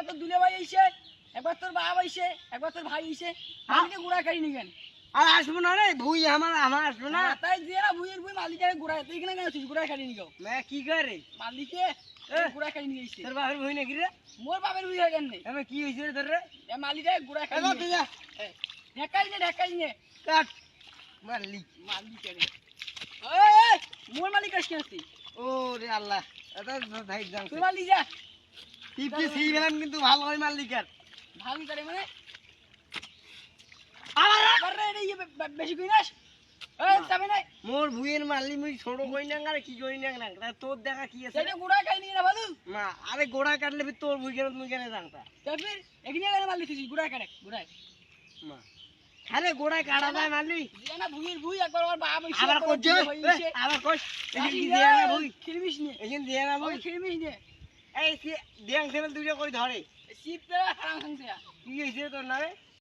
তোর দুলে ভাই আইছে, একবার তোর বাপ আইছে, একবার তোর ভাই আইছে, মালিকে গুড়া খাই নি কেন? আর আসবো না রে ভুই আমার আসবো না। তাই দিয়ে না ভুইয়ের ভুই মালিকে গুড়া, তুই কেন কেন তুই গুড়া খাই নি গো? কি করে মালিকে গুড়া খাই নিয়ে আইছে। তোর বাপের ভুই নাকি রে? মোর বাপের ভুই হয় কেন? আমি কি হয়েছে রে তোর রে? এ মালিকে গুড়া খাই নিয়ে ঢাকাই নে কাট মারলি মালিকে রে। ওই মোর মালিক আসছে আসছি। ও রে আল্লাহ, এটা ভাই জান তুই মালিক যা। টিপি সেই গেলাম কিন্তু ভালো হয় মালিকার ভাবি করে মানে আবার আরে রে বেশি কইনাস। এই যাবে না। মোর ভুইয়ের মারলি মুই ছোট কই না আরে কি কই না তা তোর দেখা কি আছে সেটা গুড়া খাই নি না ভালো। না আরে গোড়া কাটলে ফির তোর ভুই কেন মুই কেন জানতা তারপর এখানে কেন মারলি তুই গুড়া কাটে গুড়ায়? মা আরে গোড়া কাটা যায় মারলি যে না ভুইয়ের ভুই একবার আমার বাপ আইছে, আবার একবার কইছ দুলে ভাই আইছে। আবার কই এখান কি আসি দিয়া না রে, ভুই খিরমিস নে। এখান দিয়া না ভুই খিরমিস নে। এই দিয়াং সেবেল দুইটা করে ধরে সিপ পেরা হারাম খাংছে। কি হইছে তোর নামে